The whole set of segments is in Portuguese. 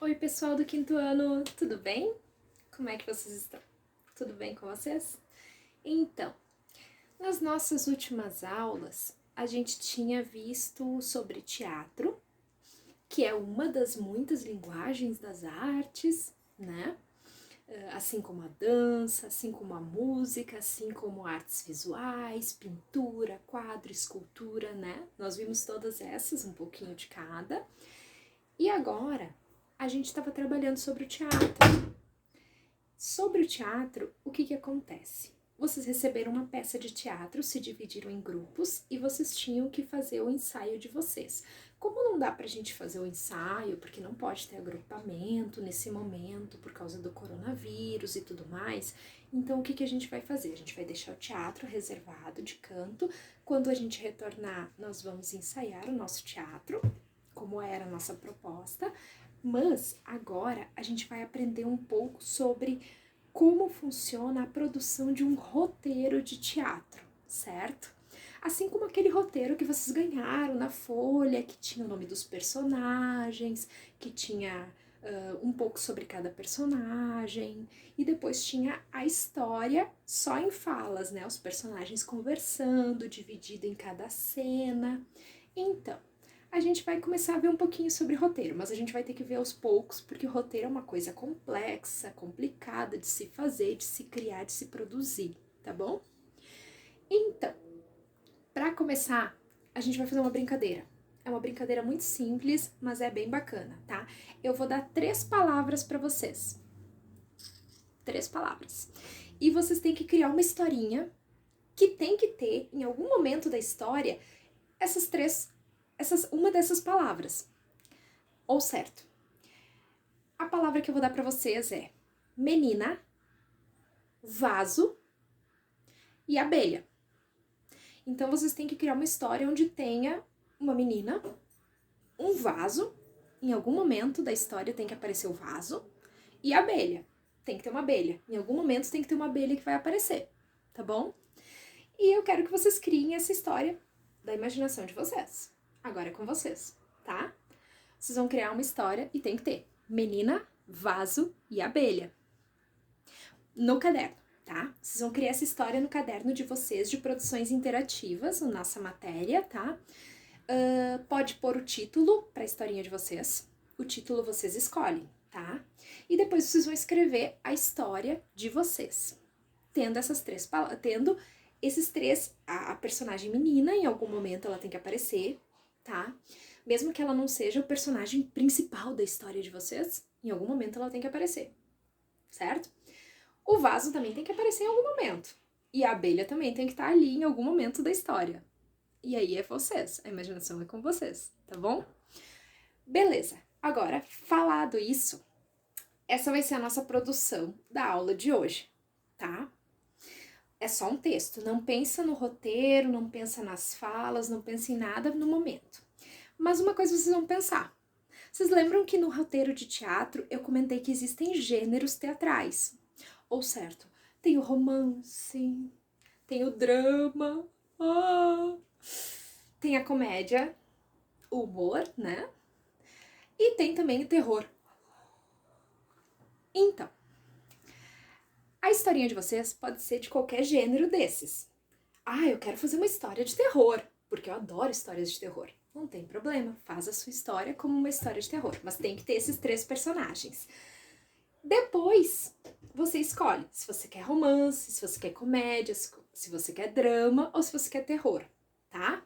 Oi, pessoal do quinto ano, tudo bem? Como é que vocês estão? Tudo bem com vocês? Então, nas nossas últimas aulas, a gente tinha visto sobre teatro, que é uma das muitas linguagens das artes, né? Assim como a dança, assim como a música, assim como artes visuais, pintura, quadro, escultura, né? Nós vimos todas essas, um pouquinho de cada. E agora, a gente estava trabalhando sobre o teatro. Sobre o teatro, o que acontece? Vocês receberam uma peça de teatro, se dividiram em grupos e vocês tinham que fazer o ensaio de vocês. Como não dá pra gente fazer o ensaio, porque não pode ter agrupamento nesse momento por causa do coronavírus e tudo mais, então o que a gente vai fazer? A gente vai deixar o teatro reservado de canto. Quando a gente retornar, nós vamos ensaiar o nosso teatro, como era a nossa proposta. Mas agora a gente vai aprender um pouco sobre como funciona a produção de um roteiro de teatro, certo? Assim como aquele roteiro que vocês ganharam na folha, que tinha o nome dos personagens, que tinha um pouco sobre cada personagem, e depois tinha a história só em falas, né? Os personagens conversando, dividido em cada cena. Então, a gente vai começar a ver um pouquinho sobre roteiro, mas a gente vai ter que ver aos poucos, porque o roteiro é uma coisa complexa, complicada de se fazer, de se criar, de se produzir, tá bom? Então, para começar, a gente vai fazer uma brincadeira. É uma brincadeira muito simples, mas é bem bacana, tá? Eu vou dar 3 palavras para vocês. 3 palavras. E vocês têm que criar uma historinha que tem que ter, em algum momento da história, uma dessas palavras. Ou certo. A palavra que eu vou dar para vocês é menina, vaso e abelha. Então vocês têm que criar uma história onde tenha uma menina, um vaso, em algum momento da história tem que aparecer o vaso, e a abelha. Tem que ter uma abelha. Em algum momento tem que ter uma abelha que vai aparecer, tá bom? E eu quero que vocês criem essa história da imaginação de vocês. Agora é com vocês, tá? Vocês vão criar uma história e tem que ter menina, vaso e abelha. No caderno, tá? Vocês vão criar essa história no caderno de vocês de produções interativas, na nossa matéria, tá? Pode pôr o título para a historinha de vocês. O título vocês escolhem, tá? E depois vocês vão escrever a história de vocês. Tendo esses três, a personagem menina, em algum momento ela tem que aparecer, tá? Mesmo que ela não seja o personagem principal da história de vocês, em algum momento ela tem que aparecer, certo? O vaso também tem que aparecer em algum momento. E a abelha também tem que estar ali em algum momento da história. E aí é vocês, a imaginação é com vocês, tá bom? Beleza, agora, falado isso, essa vai ser a nossa produção da aula de hoje, tá? É só um texto, não pensa no roteiro, não pensa nas falas, não pensa em nada no momento. Mas uma coisa vocês vão pensar. Vocês lembram que no roteiro de teatro eu comentei que existem gêneros teatrais? Ou certo, tem o romance, tem o drama, tem a comédia, o humor, né? E tem também o terror. Então, a historinha de vocês pode ser de qualquer gênero desses. Ah, eu quero fazer uma história de terror, porque eu adoro histórias de terror. Não tem problema, faz a sua história como uma história de terror, mas tem que ter esses 3 personagens. Depois, você escolhe se você quer romance, se você quer comédia, se você quer drama ou se você quer terror, tá?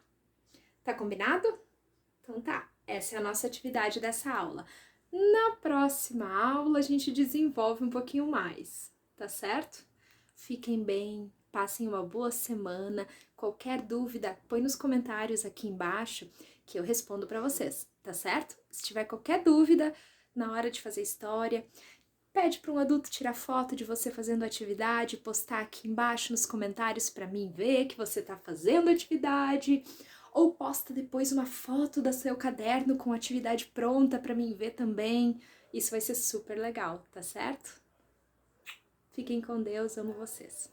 Tá combinado? Então tá, essa é a nossa atividade dessa aula. Na próxima aula a gente desenvolve um pouquinho mais, tá certo? Fiquem bem, passem uma boa semana. Qualquer dúvida, põe nos comentários aqui embaixo que eu respondo para vocês, tá certo? Se tiver qualquer dúvida na hora de fazer história, pede para um adulto tirar foto de você fazendo atividade, postar aqui embaixo nos comentários para mim ver que você está fazendo atividade, ou posta depois uma foto do seu caderno com a atividade pronta para mim ver também. Isso vai ser super legal, tá certo? Fiquem com Deus, amo vocês.